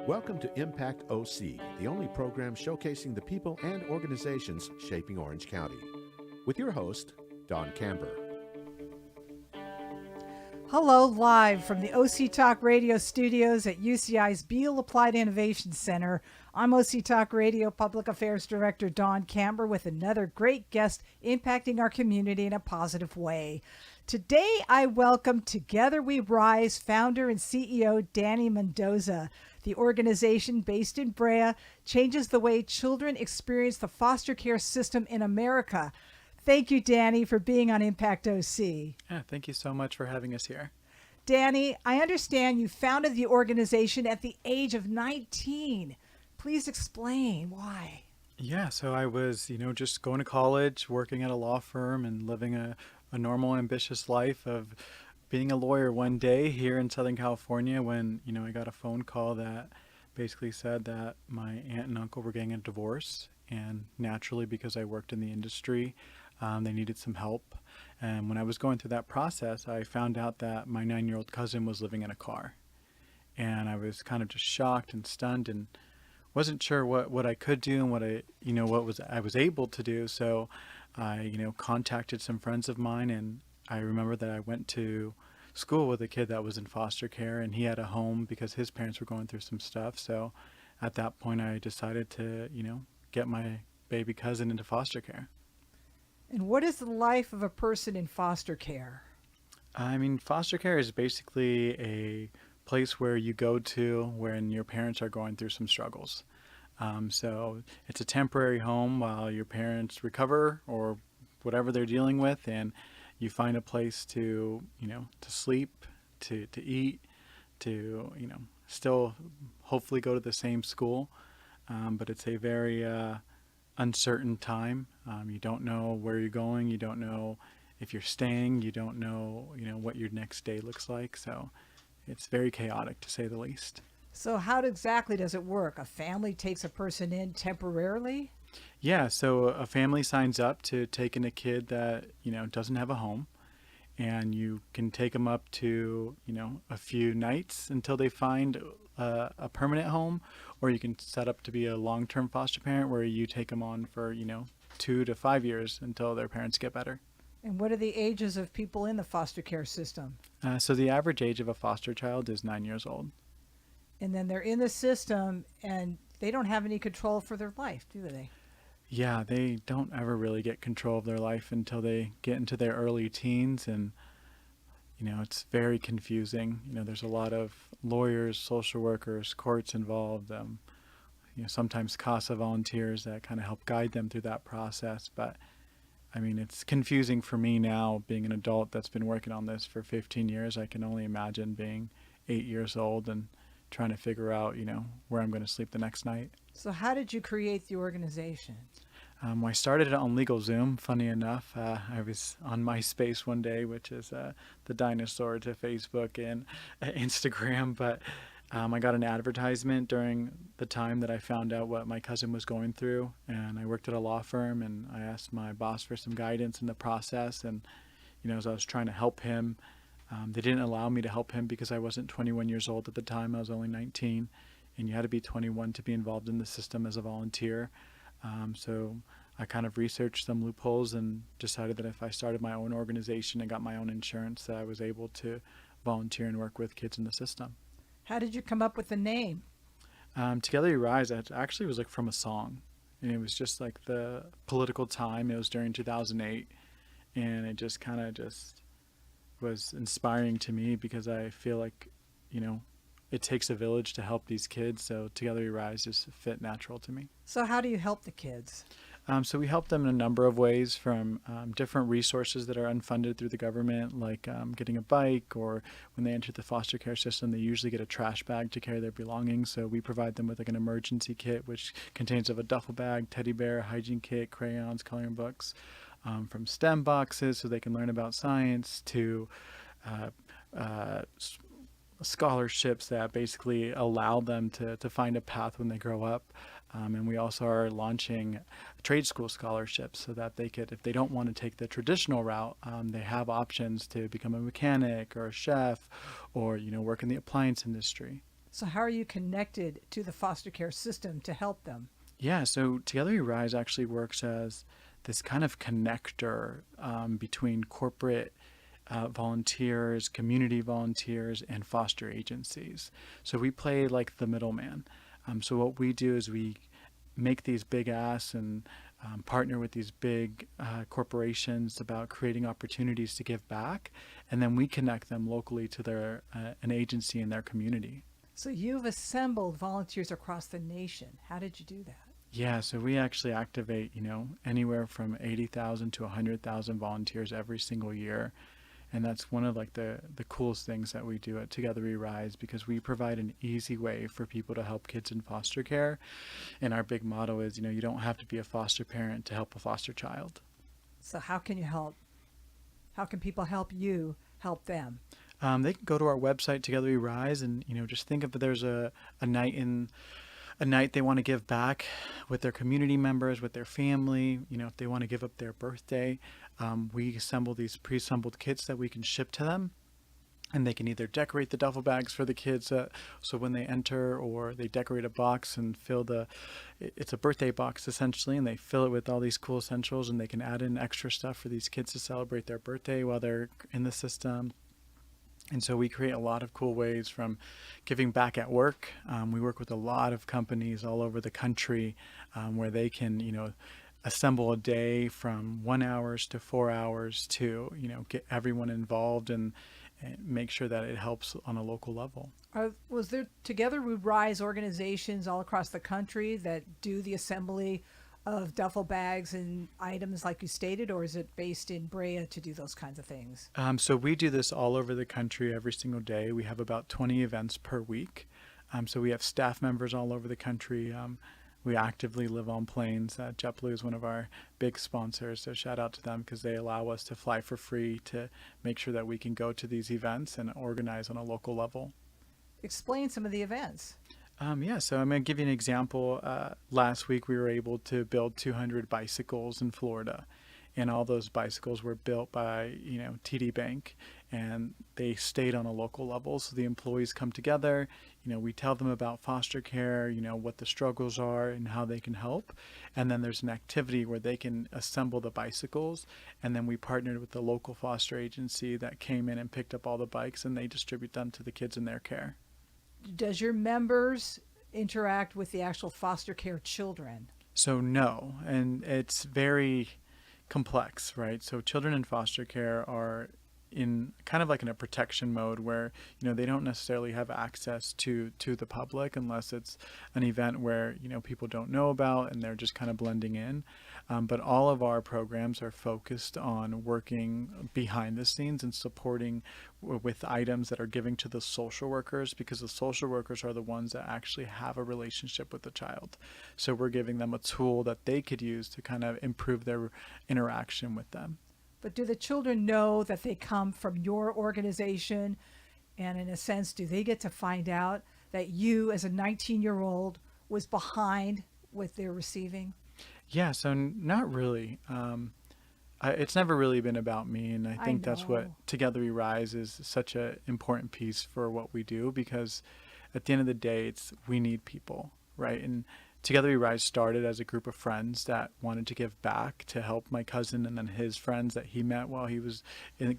Welcome to Impact OC, the only program showcasing the people and organizations shaping Orange County. With your host, Don Camber. Hello, live from the OC Talk Radio studios at UCI's Beal Applied Innovation Center. I'm OC Talk Radio Public Affairs Director Don Camber with another great guest impacting our community in a positive way. Today, I welcome Together We Rise founder and CEO Danny Mendoza. The organization, based in Brea, changes the way children experience the foster care system in America. Thank you, Danny, for being on Impact OC. Yeah, thank you so much for having us here. Danny, I understand you founded the organization at the age of 19. Please explain why. Yeah, so I was, just going to college, working at a law firm, and living a normal, ambitious life of being a lawyer one day here in Southern California when, I got a phone call that basically said that my aunt and uncle were getting a divorce. And naturally, because I worked in the industry, they needed some help. And when I was going through that process, I found out that my 9-year-old cousin was living in a car. And I was kind of just shocked and stunned and wasn't sure what I could do and what I was able to do. So I, contacted some friends of mine, and I remember that I went to school with a kid that was in foster care, and he had a home because his parents were going through some stuff. So at that point, I decided to, get my baby cousin into foster care. And what is the life of a person in foster care? Foster care is basically a place where you go to when your parents are going through some struggles. So it's a temporary home while your parents recover or whatever they're dealing with, and you find a place to, to sleep, to eat, to, still hopefully go to the same school. But it's a very uncertain time. You don't know where you're going. You don't know if you're staying. You don't know, what your next day looks like. So it's very chaotic, to say the least. So how exactly does it work? A family takes a person in temporarily? Yeah, so a family signs up to take in a kid that, doesn't have a home. And you can take them up to, a few nights until they find a permanent home, or you can set up to be a long-term foster parent where you take them on for, 2 to 5 years until their parents get better. And what are the ages of people in the foster care system? So the average age of a foster child is 9 years old. And then they're in the system and they don't have any control for their life, do they? Yeah, they don't ever really get control of their life until they get into their early teens, and it's very confusing. There's a lot of lawyers, social workers, courts involved, sometimes CASA volunteers that kind of help guide them through that process. But it's confusing for me now, being an adult that's been working on this for 15 years. I can only imagine being 8 years old and trying to figure out, where I'm going to sleep the next night. So how did you create the organization? I started it on LegalZoom. Funny enough, I was on MySpace one day, which is the dinosaur to Facebook and Instagram. But I got an advertisement during the time that I found out what my cousin was going through. And I worked at a law firm, and I asked my boss for some guidance in the process. And, as I was trying to help him, they didn't allow me to help him because I wasn't 21 years old at the time. I was only 19. And you had to be 21 to be involved in the system as a volunteer. So I kind of researched some loopholes and decided that if I started my own organization and got my own insurance, that I was able to volunteer and work with kids in the system. How did you come up with the name? Together We Rise, it actually was from a song. And it was just like the political time. It was during 2008. And it just kind of was inspiring to me because I feel like, it takes a village to help these kids. So Together We Rise just fit natural to me. So how do you help the kids? So we help them in a number of ways, from different resources that are unfunded through the government, like getting a bike, or when they enter the foster care system, they usually get a trash bag to carry their belongings. So we provide them with an emergency kit, which contains of a duffel bag, teddy bear, hygiene kit, crayons, coloring books, from STEM boxes so they can learn about science, to scholarships that basically allow them to find a path when they grow up. And we also are launching trade school scholarships so that they could, if they don't want to take the traditional route, they have options to become a mechanic or a chef or, work in the appliance industry. So how are you connected to the foster care system to help them? Yeah, so Together We Rise actually works as this kind of connector between corporate volunteers, community volunteers, and foster agencies. So we play like the middleman. So what we do is we make these big asks and partner with these big corporations about creating opportunities to give back, and then we connect them locally to their an agency in their community. So you've assembled volunteers across the nation. How did you do that? Yeah, so we actually activate, anywhere from 80,000 to 100,000 volunteers every single year. And that's one of like the coolest things that we do at Together We Rise, because we provide an easy way for people to help kids in foster care. And our big motto is, you don't have to be a foster parent to help a foster child. So how can you help? How can people help you help them? They can go to our website, Together We Rise, and just think if there's a night they want to give back with their community members, with their family, if they want to give up their birthday. We assemble these pre-assembled kits that we can ship to them, and they can either decorate the duffel bags for the kids so when they enter, or they decorate a box and it's a birthday box essentially, and they fill it with all these cool essentials, and they can add in extra stuff for these kids to celebrate their birthday while they're in the system. And so we create a lot of cool ways from giving back at work. We work with a lot of companies all over the country where they can, assemble a day from 1 hour to 4 hours to, get everyone involved and make sure that it helps on a local level. Was there Together We Rise organizations all across the country that do the assembly of duffel bags and items like you stated, or is it based in Brea to do those kinds of things? So we do this all over the country every single day. We have about 20 events per week. So we have staff members all over the country. We actively live on planes. JetBlue is one of our big sponsors, so shout out to them because they allow us to fly for free to make sure that we can go to these events and organize on a local level. Explain some of the events. So I'm going to give you an example. Last week we were able to build 200 bicycles in Florida, and all those bicycles were built by, TD Bank, and they stayed on a local level. So the employees come together, we tell them about foster care, what the struggles are and how they can help. And then there's an activity where they can assemble the bicycles. And then we partnered with the local foster agency that came in and picked up all the bikes, and they distribute them to the kids in their care. Does your members interact with the actual foster care children? So no, and it's very complex, right? So children in foster care are in kind of like in a protection mode where, they don't necessarily have access to the public unless it's an event where, people don't know about and they're just kind of blending in. But all of our programs are focused on working behind the scenes and supporting with items that are given to the social workers, because the social workers are the ones that actually have a relationship with the child. So we're giving them a tool that they could use to kind of improve their interaction with them. But do the children know that they come from your organization? And in a sense, do they get to find out that you as a 19-year-old was behind what they're receiving? Yeah, so not really. It's never really been about me, and I think that's what Together We Rise is such an important piece for what we do, because at the end of the day, we need people, right? And Together We Rise started as a group of friends that wanted to give back to help my cousin and then his friends that he met while he was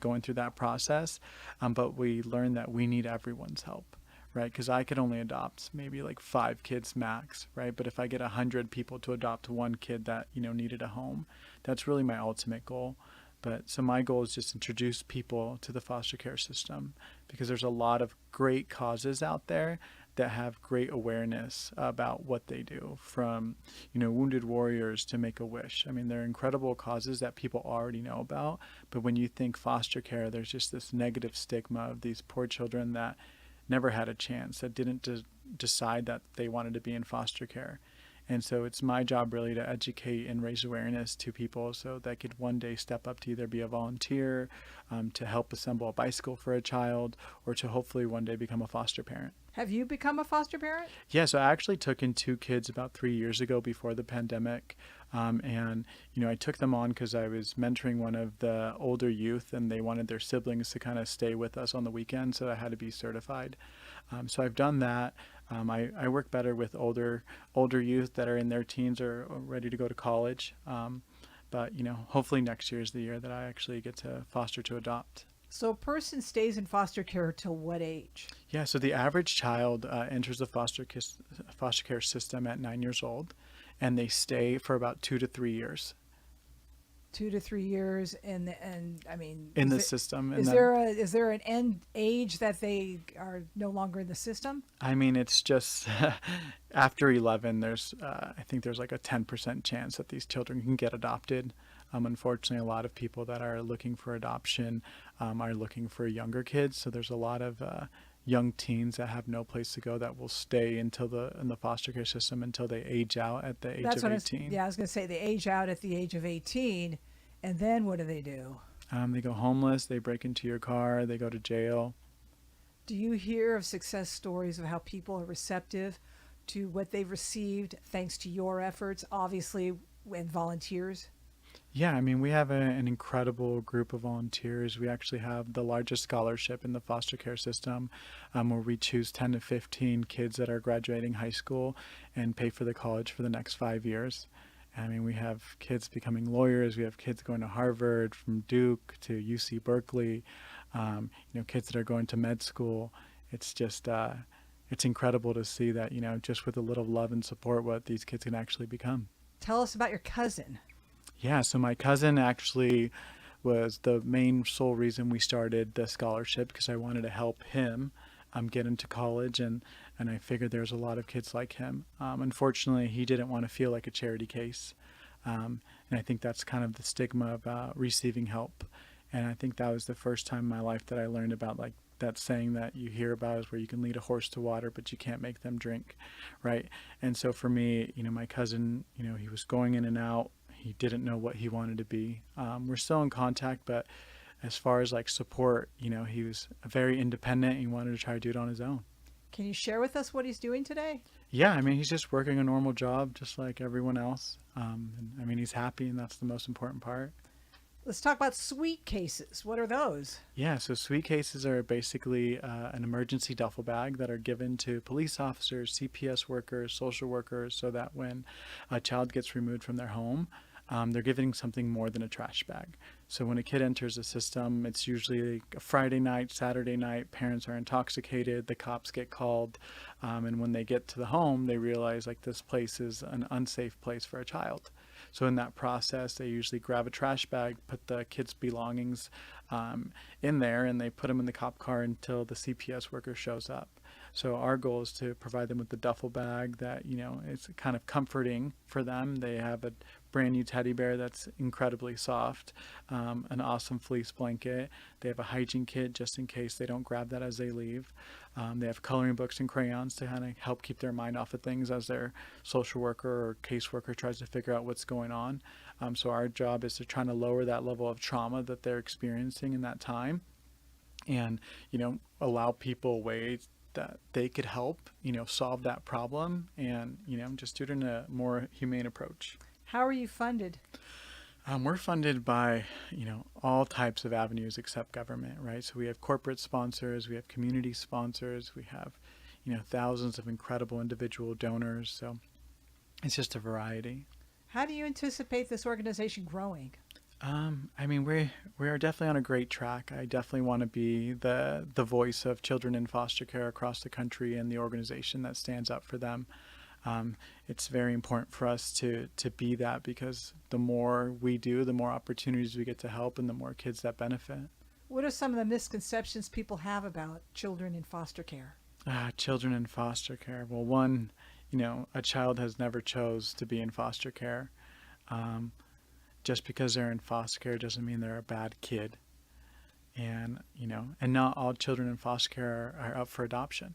going through that process. But we learned that we need everyone's help, right? Because I could only adopt maybe like 5 kids max, right? But if I get 100 people to adopt one kid that, needed a home, that's really my ultimate goal. But so my goal is just introduce people to the foster care system, because there's a lot of great causes out there that have great awareness about what they do, from, Wounded Warriors to Make-A-Wish. I mean, they're incredible causes that people already know about. But when you think foster care, there's just this negative stigma of these poor children that never had a chance, that didn't decide that they wanted to be in foster care. And so it's my job really to educate and raise awareness to people so they could one day step up to either be a volunteer, to help assemble a bicycle for a child, or to hopefully one day become a foster parent. Have you become a foster parent? Yeah, so I actually took in 2 kids about 3 years ago before the pandemic. And I took them on because I was mentoring one of the older youth, and they wanted their siblings to kind of stay with us on the weekend, so I had to be certified. So I've done that. I work better with older youth that are in their teens or ready to go to college. But hopefully next year is the year that I actually get to foster to adopt. So a person stays in foster care till what age? Yeah, so the average child enters the foster care system at 9 years old, and they stay for about 2 to 3 years 2 to 3 years, and I mean, in the system. And is there an end age that they are no longer in the system? I mean, it's just after 11, I think there's like a 10% chance that these children can get adopted. Unfortunately, a lot of people that are looking for adoption are looking for younger kids. So there's a lot of young teens that have no place to go that will stay in the foster care system until they age out at the age of 18. I was going to say they age out at the age of 18, and then what do they do? They go homeless, they break into your car, they go to jail. Do you hear of success stories of how people are receptive to what they've received thanks to your efforts, obviously, and volunteers? Yeah, I mean, we have an incredible group of volunteers. We actually have the largest scholarship in the foster care system, where we choose 10 to 15 kids that are graduating high school and pay for the college for the next 5 years. I mean, we have kids becoming lawyers. We have kids going to Harvard, from Duke to UC Berkeley, kids that are going to med school. It's just, it's incredible to see that, just with a little love and support, what these kids can actually become. Tell us about your cousin. Yeah, so my cousin actually was the main sole reason we started the scholarship, because I wanted to help him get into college, and I figured there's a lot of kids like him. Unfortunately, he didn't want to feel like a charity case, and I think that's kind of the stigma about receiving help. And I think that was the first time in my life that I learned about like that saying that you hear about is where you can lead a horse to water, but you can't make them drink, right? And so for me, my cousin, he was going in and out. He didn't know what he wanted to be. We're still in contact, but as far as like support, he was very independent. He wanted to try to do it on his own. Can you share with us what he's doing today? Yeah, I mean, he's just working a normal job just like everyone else. And, I mean, he's happy, and that's the most important part. Let's talk about sweet cases. What are those? Yeah, so sweet cases are basically an emergency duffel bag that are given to police officers, CPS workers, social workers, so that when a child gets removed from their home, they're giving something more than a trash bag. So when a kid enters the system, it's usually a Friday night, Saturday night, parents are intoxicated, the cops get called, and when they get to the home, they realize like this place is an unsafe place for a child. So in that process, they usually grab a trash bag, put the kid's belongings in there, and they put them in the cop car until the CPS worker shows up. So our goal is to provide them with the duffel bag that, is kind of comforting for them. They have a brand new teddy bear that's incredibly soft, an awesome fleece blanket. They have a hygiene kit just in case they don't grab that as they leave. They have coloring books and crayons to kind of help keep their mind off of things as their social worker or caseworker tries to figure out what's going on. So our job is to try to lower that level of trauma that they're experiencing in that time, and, allow people ways that they could help, solve that problem, and, just do it in a more humane approach. How are you funded? We're funded by, all types of avenues except government, right? So we have corporate sponsors, we have community sponsors, we have, thousands of incredible individual donors. So it's just a variety. How do you anticipate this organization growing? I mean, we are definitely on a great track. I definitely want to be the voice of children in foster care across the country and the organization that stands up for them. It's very important for us to be that, because the more we do, the more opportunities we get to help and the more kids that benefit. What are some of the misconceptions people have about children in foster care? Children in foster care. Well, one, a child has never chose to be in foster care. Just because they're in foster care doesn't mean they're a bad kid. And, and not all children in foster care are up for adoption.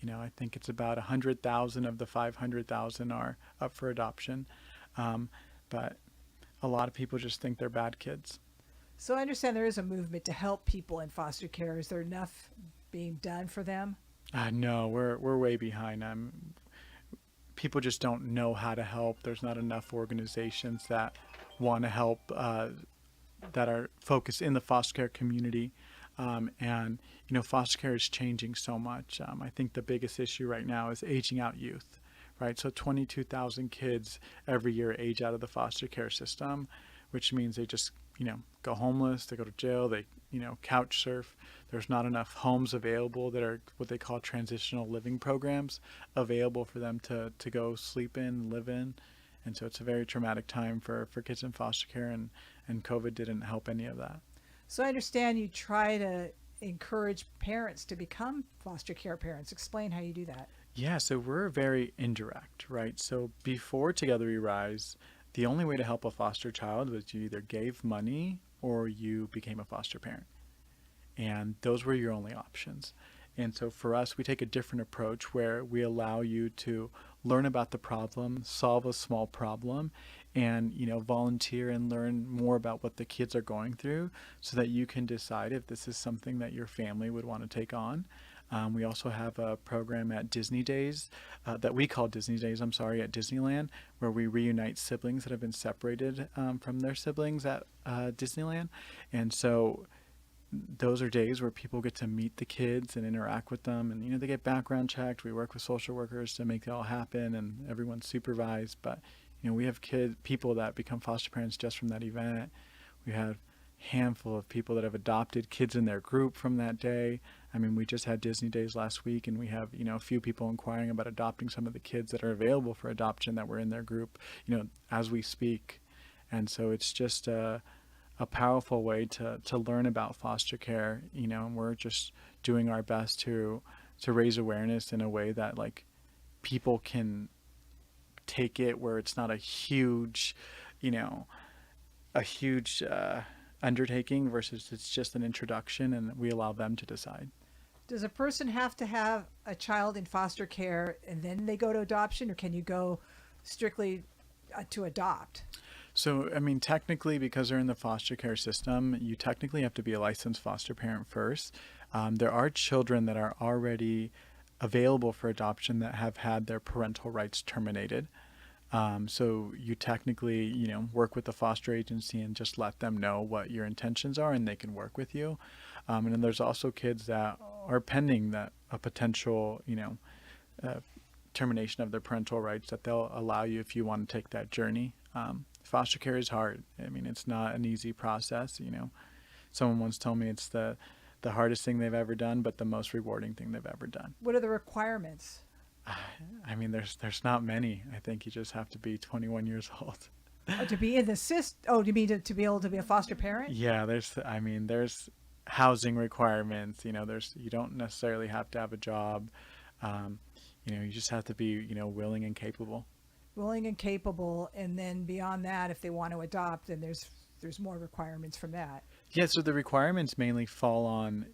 I think it's about 100,000 of the 500,000 are up for adoption. But a lot of people just think they're bad kids. So I understand there is a movement to help people in foster care. Is there enough being done for them? No, we're way behind. People just don't know how to help. There's not enough organizations that want to help, that are focused in the foster care community. And, foster care is changing so much. I think the biggest issue right now is aging out youth, right? So 22,000 kids every year age out of the foster care system, which means they just, go homeless, they go to jail, they, couch surf. There's not enough homes available that are what they call transitional living programs available for them to go sleep in, live in. And so it's a very traumatic time for kids in foster care, and COVID didn't help any of that. So I understand you try to encourage parents to become foster care parents. Explain how you do that. Yeah, so we're very indirect, right? So before Together We Rise, the only way to help a foster child was you either gave money or you became a foster parent. And those were your only options. And so for us, we take a different approach where we allow you to learn about the problem, solve a small problem, and volunteer and learn more about what the kids are going through so that you can decide if this is something that your family would want to take on. We also have a program at Disney Days that we call Disney Days, at Disneyland, where we reunite siblings that have been separated from their siblings at Disneyland. And so those are days where people get to meet the kids and interact with them, and they get background checked. We work with social workers to make it all happen, and everyone's supervised. But we have people that become foster parents just from that event. We have a handful of people that have adopted kids in their group from that day. I mean, we just had Disney Days last week, and we have a few people inquiring about adopting some of the kids that are available for adoption that were in their group as we speak. And so it's just a powerful way to learn about foster care, and we're just doing our best to raise awareness in a way that people can take it where it's not a huge undertaking versus it's just an introduction, and we allow them to decide. Does a person have to have a child in foster care and then they go to adoption, or can you go strictly to adopt? So, technically, because they're in the foster care system, you technically have to be a licensed foster parent first. There are children that are already available for adoption that have had their parental rights terminated. So you technically, work with the foster agency and just let them know what your intentions are, and they can work with you. And then there's also kids that are pending a potential, termination of their parental rights that they'll allow you if you want to take that journey. Foster care is hard. It's not an easy process. Someone once told me it's the hardest thing they've ever done, but the most rewarding thing they've ever done. What are the requirements? There's not many. I think you just have to be 21 years old. To be in the system? Oh, do you mean to be able to be a foster parent? Yeah, there's housing requirements. You don't necessarily have to have a job. You just have to be, willing and capable. Willing and capable, and then beyond that, if they want to adopt, then there's more requirements from that. Yeah, so the requirements mainly fall on,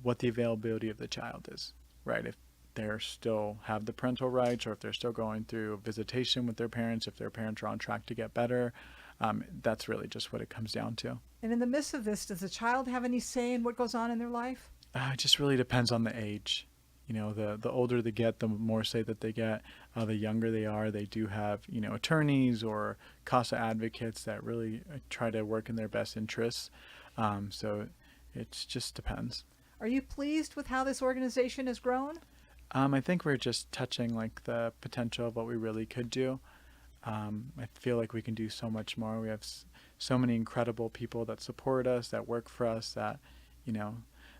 what the availability of the child is, right? If they're still have the parental rights, or if they're still going through visitation with their parents, if their parents are on track to get better, that's really just what it comes down to. And in the midst of this, does the child have any say in what goes on in their life? It just really depends on the age. The older they get, the more say that they get. The younger they are, they do have, attorneys or CASA advocates that really try to work in their best interests. So it just depends. Are you pleased with how this organization has grown? I think we're just touching the potential of what we really could do. I feel like we can do so much more. We have so many incredible people that support us, that work for us, that,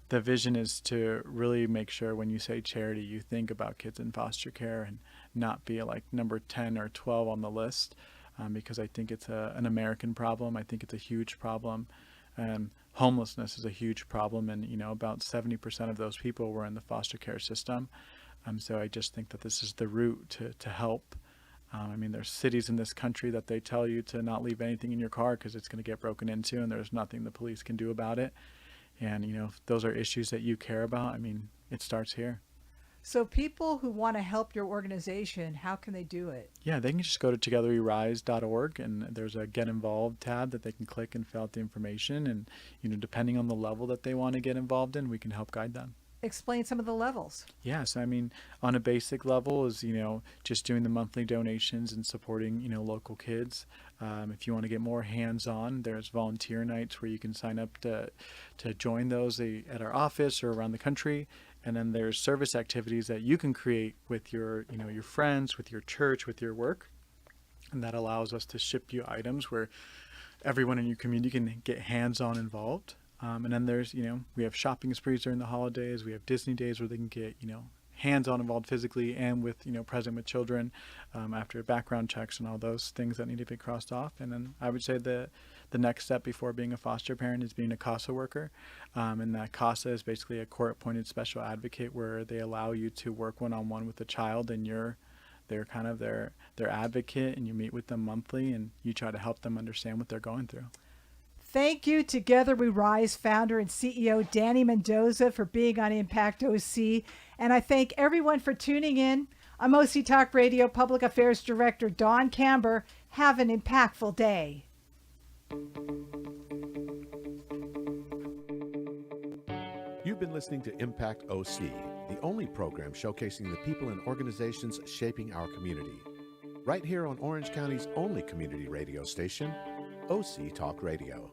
the vision is to really make sure when you say charity, you think about kids in foster care and not be number 10 or 12 on the list, because I think it's an American problem. I think it's a huge problem. Homelessness is a huge problem, and about 70% of those people were in the foster care system. So I just think that this is the route to help. There's cities in this country that they tell you to not leave anything in your car because it's going to get broken into, and there's nothing the police can do about it. And if those are issues that you care about, it starts here. So people who want to help your organization, how can they do it? Yeah, they can just go to togetherwerise.org, and there's a Get Involved tab that they can click and fill out the information. And, depending on the level that they want to get involved in, we can help guide them. explain some of the levels. Yes, I mean, on a basic level is, just doing the monthly donations and supporting, local kids. If you want to get more hands-on, there's volunteer nights where you can sign up to join those at our office or around the country. And then there's service activities that you can create with your friends, with your church, with your work. And that allows us to ship you items where everyone in your community can get hands-on involved. And then there's, we have shopping sprees during the holidays. We have Disney days where they can get, hands-on involved physically and with, present with children after background checks and all those things that need to be crossed off. And then I would say the next step before being a foster parent is being a CASA worker. And that CASA is basically a court-appointed special advocate where they allow you to work one-on-one with the child, and they're kind of their advocate, and you meet with them monthly and you try to help them understand what they're going through. Thank you, Together We Rise founder and CEO Danny Mendoza, for being on Impact OC. And I thank everyone for tuning in. I'm OC Talk Radio Public Affairs Director Dawn Camber. Have an impactful day. You've been listening to Impact OC, the only program showcasing the people and organizations shaping our community. Right here on Orange County's only community radio station, OC Talk Radio.